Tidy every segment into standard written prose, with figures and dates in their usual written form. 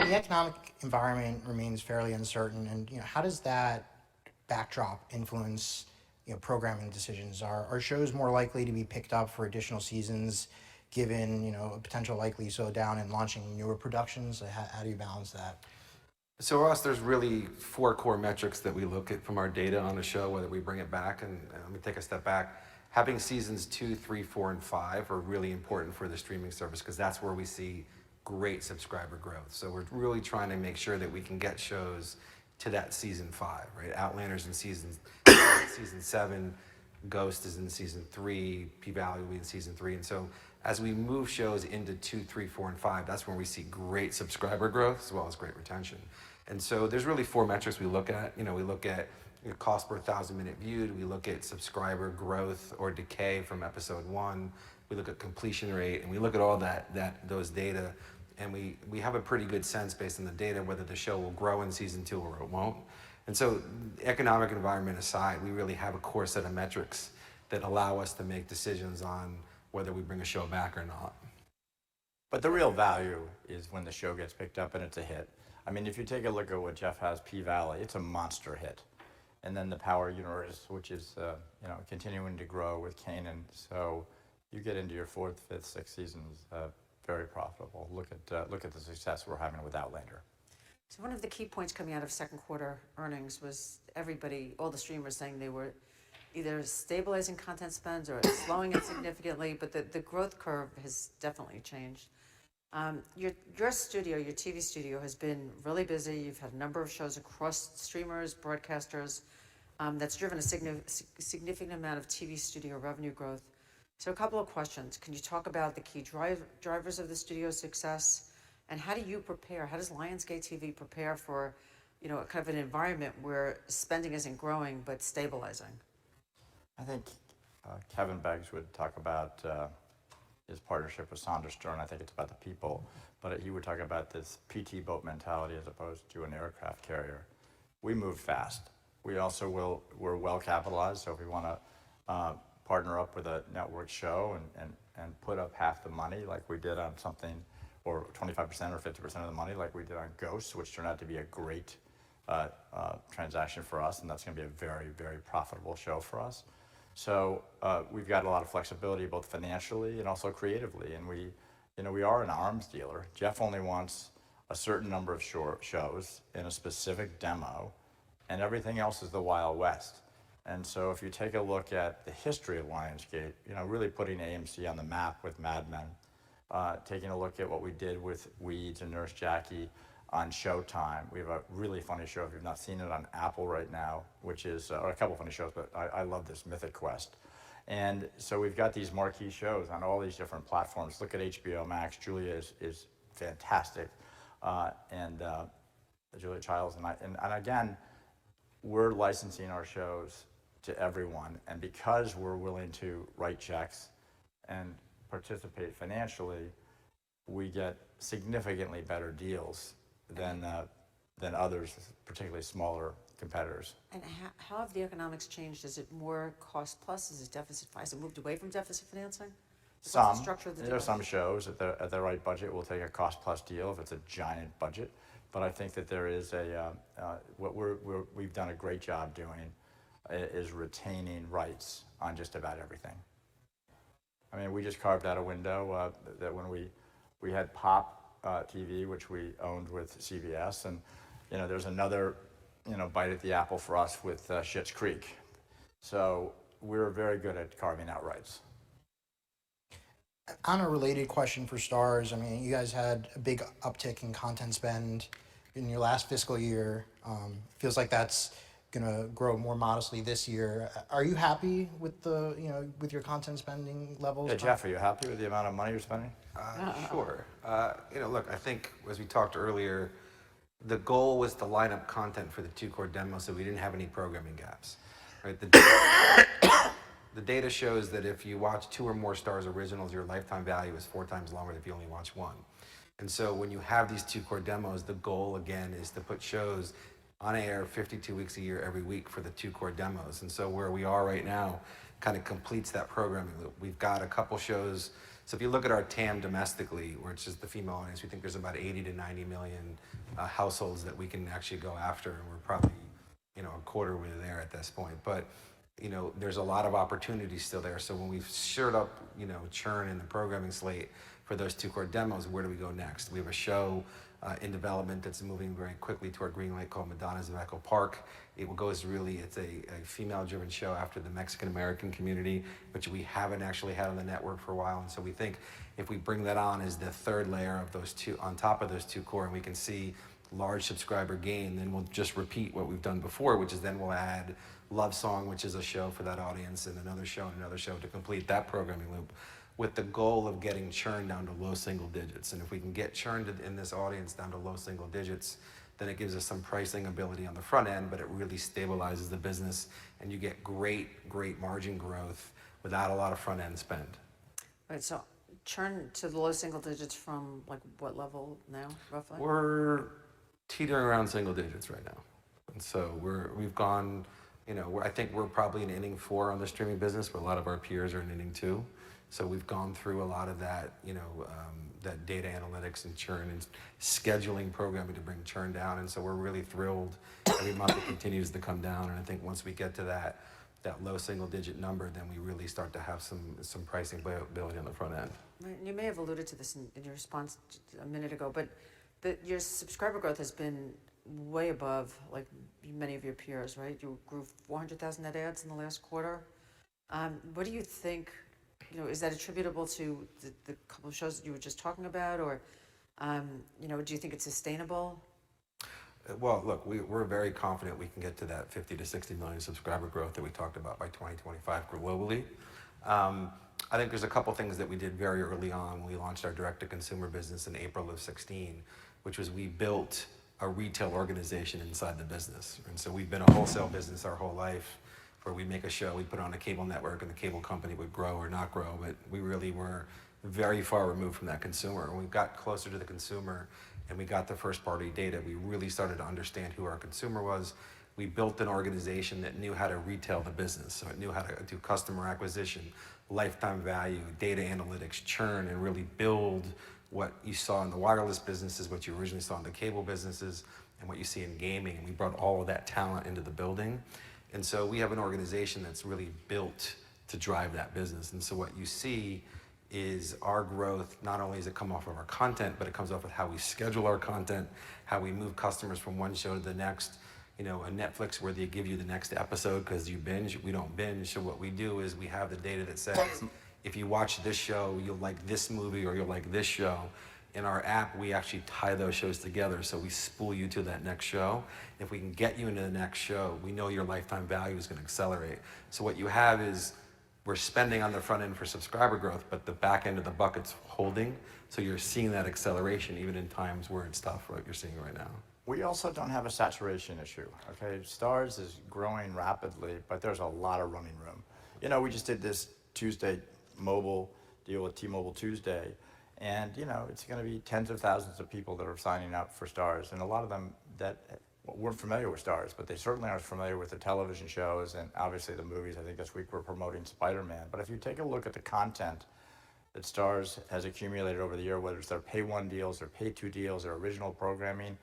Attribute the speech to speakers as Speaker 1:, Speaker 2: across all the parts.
Speaker 1: the economic environment remains fairly uncertain, and how does that backdrop influence programming decisions? Are shows more likely to be picked up for additional seasons, given a potential likely slowdown in launching newer productions? How do you balance that?
Speaker 2: So for us, there's really four core metrics that we look at from our data on a show, whether we bring it back. And let me take a step back. Having seasons 2, 3, 4, and 5 are really important for the streaming service because that's where we see great subscriber growth. So we're really trying to make sure that we can get shows to that season 5, right? Outlander's in season 7, Ghost is in season 3, P-Valley will be in season 3. And so as we move shows into 2, 3, 4, and 5, that's when we see great subscriber growth as well as great retention. And so there's really four metrics we look at. We look at cost per 1,000 minute viewed. We look at subscriber growth or decay from episode 1. We look at completion rate, and we look at all those data, and we have a pretty good sense based on the data whether the show will grow in season 2 or it won't. And so, economic environment aside, we really have a core set of metrics that allow us to make decisions on whether we bring a show back or not.
Speaker 3: But the real value is when the show gets picked up and it's a hit. I mean, if you take a look at what Jeff has, P-Valley, it's a monster hit. And then the Power Universe, which is continuing to grow with Kanan. So you get into your 4th, 5th, 6th seasons, very profitable. Look at the success we're having with Outlander.
Speaker 4: So one of the key points coming out of second quarter earnings was all the streamers saying they were either stabilizing content spends or slowing it significantly, but the growth curve has definitely changed. Your studio, your TV studio, has been really busy. You've had a number of shows across streamers, broadcasters. That's driven a significant amount of TV studio revenue growth. So a couple of questions. Can you talk about the key drivers of the studio's success? And how do you prepare? How does Lionsgate TV prepare for, kind of an environment where spending isn't growing but stabilizing?
Speaker 3: I think Kevin Beggs would talk about his partnership with Sandra Stern. I think it's about the people, but he would talk about this PT boat mentality as opposed to an aircraft carrier. We move fast. We also we're well capitalized, so if we want to partner up with a network show and put up half the money like we did on something, or 25% or 50% of the money like we did on Ghost, which turned out to be a great transaction for us, and that's going to be a very, very profitable show for us. So we've got a lot of flexibility both financially and also creatively, and we are an arms dealer. Jeff only wants a certain number of shows in a specific demo, and everything else is the Wild West. And so if you take a look at the history of Lionsgate, really putting AMC on the map with Mad Men, taking a look at what we did with Weeds and Nurse Jackie on Showtime. We have a really funny show, if you've not seen it, on Apple right now, which is, or a couple funny shows, but I love this, Mythic Quest. And so we've got these marquee shows on all these different platforms. Look at HBO Max. Julia is fantastic. And Julia Childs and again, we're licensing our shows to everyone. And because we're willing to write checks and participate financially, we get significantly better deals than others, particularly smaller competitors.
Speaker 4: And how have the economics changed? Is it more cost plus? Is it deficit? Has it moved away from deficit financing?
Speaker 3: Some. There are some shows at the right budget will take a cost plus deal if it's a giant budget. But I think that there is what we've done a great job doing is retaining rights on just about everything. I mean, we just carved out a window that when we had Pop TV, which we owned with CBS, and there's another bite at the apple for us with Schitt's Creek. So we're very good at carving out rights.
Speaker 1: On a related question for Starz, I mean, you guys had a big uptick in content spend in your last fiscal year. Feels like that's going to grow more modestly this year. Are you happy with with your content spending levels?
Speaker 3: Yeah, Jeff, are you happy with the amount of money you're spending?
Speaker 2: Sure. Look, I think as we talked earlier, the goal was to line up content for the 2 core demos so we didn't have any programming gaps. Right? The data shows that if you watch 2 or more Starz originals, your lifetime value is 4 times longer than if you only watch 1. And so when you have these 2 core demos, the goal again is to put shows on air 52 weeks a year every week for the 2 core demos. And so where we are right now kind of completes that programming loop. We've got a couple shows So if you look at our TAM domestically, which is the female audience, we think there's about 80 to 90 million households that we can actually go after, and we're probably, a quarter way there at this point. But there's a lot of opportunities still there. So when we've shored up, churn in the programming slate for those two core demos, where do we go next? We have a show in development that's moving very quickly toward green light called Madonnas of Echo Park. It's a female-driven show after the Mexican-American community, which we haven't actually had on the network for a while. And so we think if we bring that on as the third layer of those two, on top of those two core, and we can see large subscriber gain, then we'll just repeat what we've done before, which is then we'll add Love Song, which is a show for that audience, and another show to complete that programming loop, with the goal of getting churn down to low single digits. And if we can get churn in this audience down to low single digits, then it gives us some pricing ability on the front end, but it really stabilizes the business, and you get great margin growth without a lot of front end spend.
Speaker 4: Right, so churn to the low single digits from like what level now, roughly?
Speaker 2: We're teetering around single digits right now. And so we've gone, I think we're probably in inning 4 on the streaming business, but a lot of our peers are in inning 2. So we've gone through a lot of that, that data analytics and churn and scheduling programming to bring churn down. And so we're really thrilled. Every month it continues to come down. And I think once we get to that low single digit number, then we really start to have some pricing ability on the front end.
Speaker 4: Right, and you may have alluded to this in your response a minute ago, but your subscriber growth has been way above like many of your peers, right? You grew 400,000 net adds in the last quarter. What do you think? Is that attributable to the couple of shows that you were just talking about, or do you think it's sustainable?
Speaker 2: Well, look, we're very confident we can get to that 50 to 60 million subscriber growth that we talked about by 2025 globally. I think there's a couple things that we did very early on. We launched our direct-to-consumer business in April of 16, which was we built a retail organization inside the business. And so we've been a wholesale business our whole life, where we make a show, we put it on a cable network, and the cable company would grow or not grow. But we really were very far removed from that consumer. When we got closer to the consumer and we got the first-party data, we really started to understand who our consumer was. We built an organization that knew how to retail the business. So it knew how to do customer acquisition, lifetime value, data analytics, churn, and really build what you saw in the wireless businesses, what you originally saw in the cable businesses, and what you see in gaming. And we brought all of that talent into the building. And so we have an organization that's really built to drive that business. And so what you see is our growth, not only does it come off of our content, but it comes off of how we schedule our content, how we move customers from one show to the next. A Netflix where they give you the next episode because you binge. We don't binge. So what we do is we have the data that says, if you watch this show, you'll like this movie or you'll like this show. In our app, we actually tie those shows together. So we spool you to that next show. If we can get you into the next show, we know your lifetime value is going to accelerate. So what you have is we're spending on the front end for subscriber growth, but the back end of the bucket's holding. So you're seeing that acceleration even in times where it's tough, what you're seeing right now.
Speaker 3: We also don't have a saturation issue, okay? Starz is growing rapidly, but there's a lot of running room. We just did this Tuesday mobile deal with T-Mobile Tuesday, and it's going to be tens of thousands of people that are signing up for Starz, and a lot of them that weren't familiar with Starz, but they certainly aren't familiar with the television shows and obviously the movies. I think this week we're promoting Spider-Man. But if you take a look at the content that Starz has accumulated over the year, whether it's their pay 1 deals, their pay 2 deals, their original programming,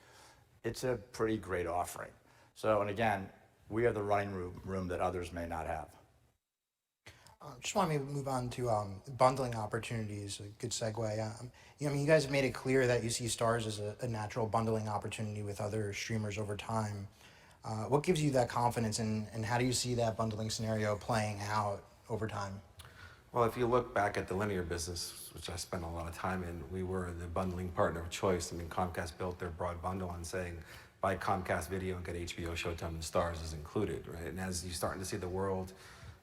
Speaker 3: it's a pretty great offering. So, and again, we have the running room that others may not have.
Speaker 1: Just want to move on to bundling opportunities, a good segue. You guys have made it clear that you see Starz as a natural bundling opportunity with other streamers over time. What gives you that confidence, and how do you see that bundling scenario playing out over time?
Speaker 2: Well, if you look back at the linear business, which I spent a lot of time in, we were the bundling partner of choice. Comcast built their broad bundle on saying, buy Comcast Video and get HBO, Showtime, and Starz is included, right? And as you're starting to see the world,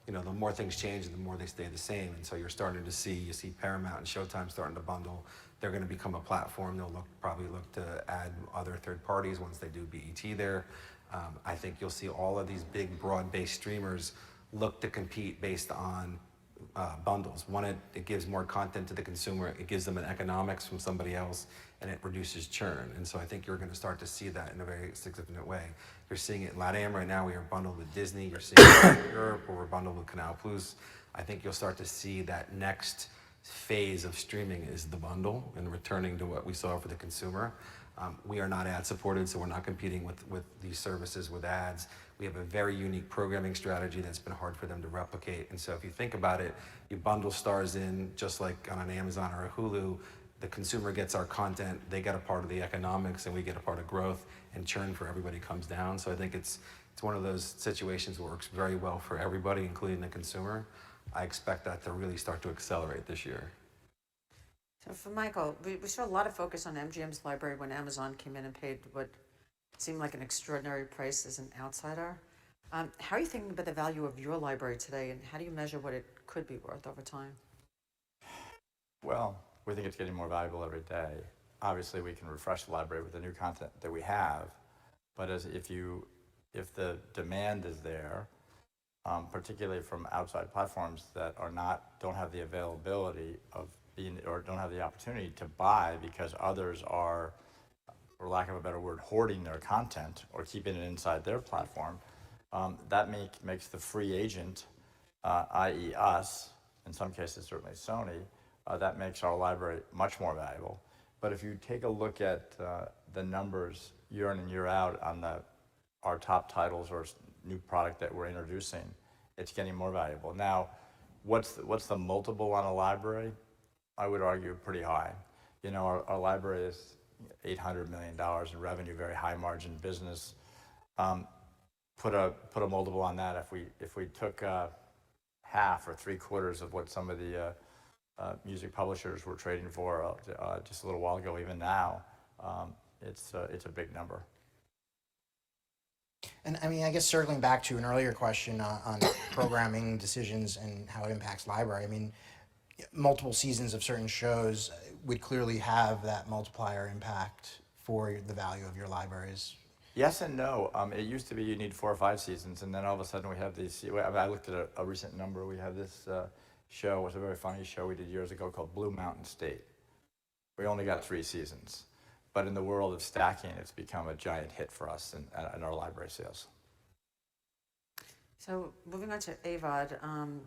Speaker 2: the more things change, the more they stay the same. And so you're starting to see Paramount and Showtime starting to bundle. They're going to become a platform. They'll probably look to add other third parties once they do BET there. I think you'll see all of these big broad-based streamers look to compete based on bundles. One, it gives more content to the consumer, it gives them an economics from somebody else, and it reduces churn. And so I think you're going to start to see that in a very significant way. You're seeing it in LATAM right now. We are bundled with Disney. You're seeing it in Europe, where we're bundled with Canal Plus. I think you'll start to see that next phase of streaming is the bundle and returning to what we saw for the consumer. We are not ad supported, so we're not competing with these services with ads. We have a very unique programming strategy that's been hard for them to replicate. And so if you think about it, you bundle Starz in just like on an Amazon or a Hulu, the consumer gets our content, they get a part of the economics, and we get a part of growth, and churn for everybody comes down. So I think it's one of those situations that works very well for everybody, including the consumer. I expect that to really start to accelerate this year.
Speaker 4: So for Michael, we saw a lot of focus on MGM's library when Amazon came in and paid what seemed like an extraordinary price as an outsider. How are you thinking about the value of your library today, and how do you measure what it could be worth over time?
Speaker 3: Well, we think it's getting more valuable every day. Obviously, we can refresh the library with the new content that we have, but if the demand is there, particularly from outside platforms that don't have the availability of being, or don't have the opportunity to buy because others are, for lack of a better word, hoarding their content or keeping it inside their platform, that makes the free agent, i.e. us, in some cases certainly Sony, that makes our library much more valuable. But if you take a look at the numbers year in and year out on our top titles or new product that we're introducing, it's getting more valuable. Now, what's the multiple on a library? I would argue pretty high. You know, our library is $800 million in revenue, very high margin business. Put a multiple on that. If we took half or 3/4 of what some of the music publishers were trading for just a little while ago, even now, it's a big number.
Speaker 1: And I mean, I guess circling back to an earlier question on programming decisions and how it impacts library, I mean, multiple seasons of certain shows would clearly have that multiplier impact for the value of your libraries.
Speaker 3: Yes and no. It used to be you need 4 or 5 seasons, and then all of a sudden we have these. I looked at a recent number. We have this show. It was a very funny show we did years ago called Blue Mountain State. We only got 3 seasons. But in the world of stacking, it's become a giant hit for us in our library sales.
Speaker 4: So moving on to AVOD,